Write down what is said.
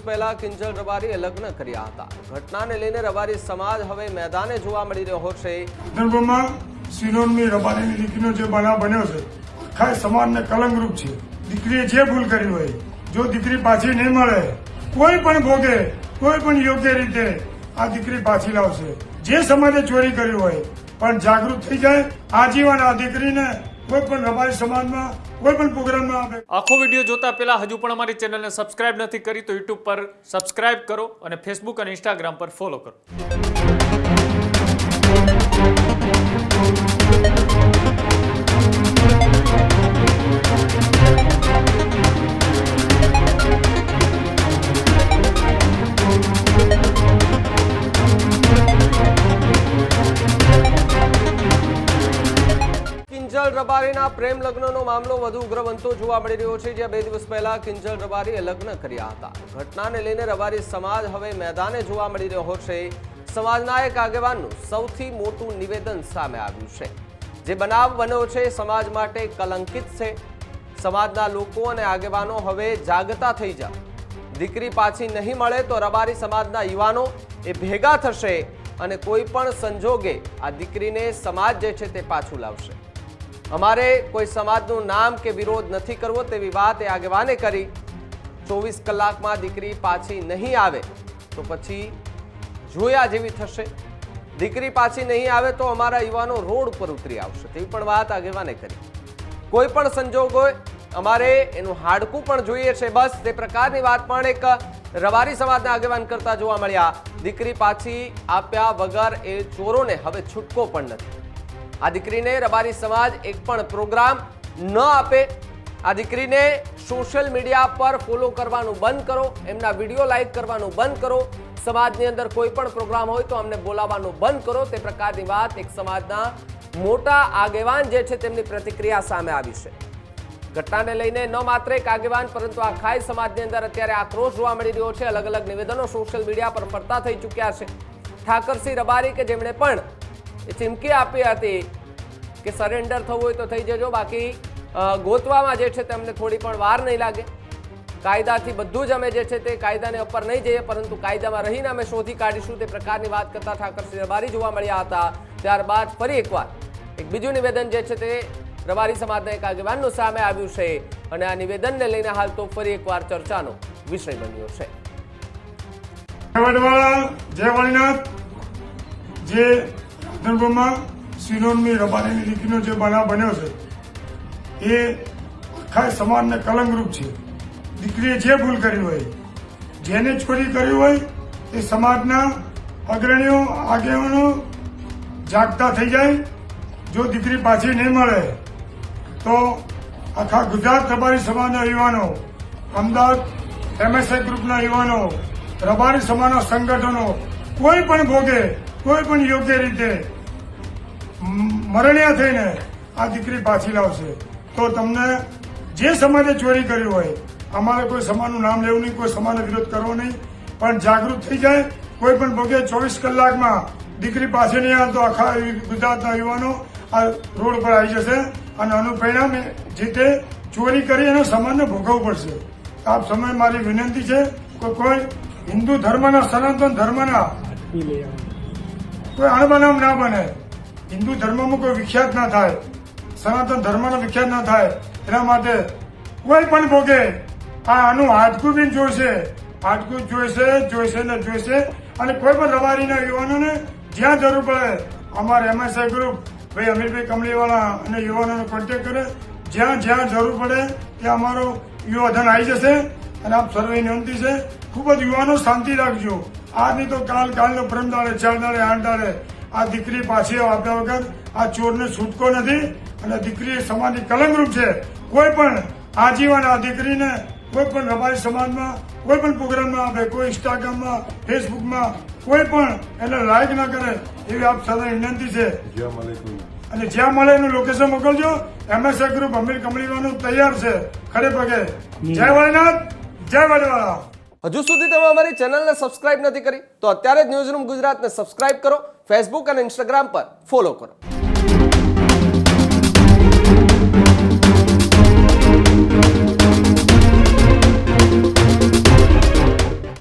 પહેલા કિંજલ રબારીએ લગ્ન કર્યા હતા। ઘટનાને લઈને રબારી સમાજ હવે મેદાને જોવા મળી રહ્યો છે। ધર્મમાં સિનોનની રબારીની દીકરીનો જે બનાવ બન્યો છે આખા સમાજને કલંકરૂપ છે। દીકરીએ જે ભૂલ કરી હોય, જો દીકરી પાછી નહીં મળે, કોઈ પણ ભોગે, કોઈ પણ યોગ્ય રીતે આ દીકરી પાછી લાવશે। જે સમાજે ચોરી કરી હોય પણ જાગૃત થઈ જાય, આજીવન આ દીકરીને કોઈ પણ રબારી સમાજમાં કોઈ પણ પ્રોગ્રામમાં આવે। આખો વિડીયો જોતા પહેલા હજુ પણ અમારી ચેનલને સબસ્ક્રાઇબ નથી કરી તો યુટ્યુબ પર સબસ્ક્રાઇબ કરો અને ફેસબુક અને ઇન્સ્ટાગ્રામ પર ફોલો કરો। કિંજલ રબારીના પ્રેમ લગ્નનો મામલો વધુ ઉગ્ર બનતો જોવા મળી રહ્યો છે। જ્યાં 2 દિવસ પહેલા કિંજલ રબારીએ લગ્ન કર્યા હતા। ઘટનાને લઈને રબારી સમાજ હવે મેદાને જોવા મળી રહ્યો છે। સમાજના એક આગેવાનનું સૌથી મોટું નિવેદન સામે આવ્યું છે। જે બનાવ બન્યો છે સમાજ માટે કલંકિત છે। સમાજના લોકો અને આગેવાનો હવે જાગતા થઈ જાવ। દીકરી પાછી નહીં મળે તો રબારી સમાજના યુવાનો એ ભેગા થશે અને કોઈ પણ સંજોગે આ દીકરીને સમાજ જે છે તે પાછું લાવશે। અમારે કોઈ સમાજનું નામ કે વિરોધ નથી કરવો તેવી વાત એ આગેવાને કરી। 24 કલાકમાં દીકરી પાછી નહીં આવે તો પછી જોયા જેવી થશે। દીકરી પાછી નહીં આવે તો અમારા યુવાનો રોડ પર ઉતરી આવશે તેવી પણ વાત આગેવાને કરી। કોઈ પણ સંજોગ હોય અમારે એનું હાડકું પણ જોઈએ છે, બસ તે પ્રકારની વાત પણ એક રબારી સમાજના આગેવાન કરતા જોવા મળ્યા। દીકરી પાછી આપ્યા વગર એ ચોરોને હવે છૂટકો પણ નથી। આ દીકરીને રબારી સમાજ એક પણ પ્રોગ્રામ ન આપે। આ દીકરીને સોશિયલ મીડિયા પર ફોલો કરવાનું બંધ કરો, એમના વિડીયો લાઈક કરવાનું બંધ કરો, સમાજની અંદર કોઈ પણ પ્રોગ્રામ હોય તો અમને બોલાવવાનું બંધ કરો। તે પ્રકારની વાત એક સમાજના મોટા આગેવાન જે છે તેમની પ્રતિક્રિયા સામે આવી છે। ઘટનાને લઈને ન માત્ર એક આગેવાન પરંતુ આ ખાઈ સમાજની અંદર અત્યારે આક્રોશ જોવા મળી રહ્યો છે। અલગ અલગ નિવેદનો સોશિયલ મીડિયા પર ફરતા થઈ ચૂક્યા છે। ઠાકરસિંહ રબારી કે જેમણે પણ એ ચીમકી આપી હતી કે સરેન્ડર થવું હોય તો થઈ જજો, બાકી ગોતવામાં જે છે તેમને થોડી પણ વાર નહીં લાગે। કાયદાથી બધું જ અમે જે છે તે કાયદાને ઉપર નહીં જઈએ પરંતુ કાયદામાં રહીને અમે શોધી કાઢીશું તે પ્રકારની વાત કરતા ઠાકરસિંહ રબારી જોવા મળ્યા હતા। ત્યારબાદ ફરી એકવાર એક બીજું નિવેદન જે છે તે રબારી સમાજના એક આગેવાનનું સામે આવ્યું છે અને આ નિવેદનને લઈને હાલ તો ફરી એકવાર ચર્ચાનો વિષય બન્યો છે। જય વાણીનાથ। જે ધર્મમાં સિનોનની રબારીની દીકરીનો જે બનાવ બન્યો છે એ આખા સમાજને કલંકરૂપ છે। દીકરીએ જે ભૂલ કરી હોય, જેને ચોરી કરી હોય એ સમાજના અગ્રણીઓ આગેવાનો જાગતા થઈ જાય। જો દીકરી પાછી નહીં મળે તો આખા ગુજરાત રબારી સમાજના યુવાનો, અમદાવાદ MSI ગ્રુપના યુવાનો, રબારી સમાજના સંગઠનો કોઈ પણ ભોગે, કોઈ પણ યોગ્ય રીતે મરણિયા થઈને આ દીકરી પાછી લાવશે। તો તમને જે સમાજે ચોરી કરી હોય, અમારે કોઈ સમાજનું નામ લેવું નહીં, કોઈ સમાજનો વિરોધ કરવો નહીં, પણ જાગૃત થઈ જાય। કોઈ પણ ભોગે 24 કલાકમાં દીકરી પાછી નહીં આવે તો આખા ગુજરાતના યુવાનો આ રોડ પર આવી જશે અને આનું પરિણામ જે તે ચોરી કરી એનો સમાજને ભોગવવું પડશે। આપ સમય મારી વિનંતી છે કે કોઈ હિન્દુ ધર્મના, સનાતન ધર્મના કોઈ અણબનાવ ના બને। હિન્દુ ધર્મમાં કોઈ વિખ્યાત ના થાય, સનાતન ધર્મનો વિખ્યાત ના થાય, એના માટે કોઈ પણ ભોગે આનું હાડકું બી જોઈશે, હાડકું જોઈશે ને જોઈશે। અને કોઈ પણ રબારીના યુવાનોને જ્યાં જરૂર પડે અમારા MSI ગ્રુપ ભાઈ અમીરભાઈ કમલીવાળા અને યુવાનોને કોન્ટેક્ટ કરે। જ્યાં જરૂર પડે ત્યાં અમારો યુવાધન આવી જશે। અને આપ સર્વે વિનંતી છે ખૂબ જ યુવાનો શાંતિ રાખજો। આજ નહીં તો કાલનો પરમ દાડે, 4 દાડે, 8 દાડે આ દીકરી પાછી આપ્યા વગર આ ચોરને છૂટકો નથી અને દીકરી સમાજની કલંકરૂપ છે। કોઈ પણ આજીવન આ દીકરીને કોઈ પણ રબારી સમાજમાં કોઈ પણ પ્રોગ્રામમાં આવે, કોઈ ઇન્સ્ટાગ્રામમાં, ફેસબુકમાં કોઈ પણ એને લાઈક ના કરે એવી આપ સર્વે વિનંતી છે। અને જ્યાં મળે એનું લોકેશન મોકલજો। MSI ગ્રુપ અમીર કમલીવાનું તૈયાર છે ખડે પગે। જય વાણીનાથ, જય વાણીવાળા। હજુ સુધી તમે અમારી ચેનલને સબસ્ક્રાઇબ નથી કરી તો અત્યારે જ ન્યૂઝરૂમ ગુજરાતને સબસ્ક્રાઇબ કરો, ફેસબુક અને ઇન્સ્ટાગ્રામ પર ફોલો કરો।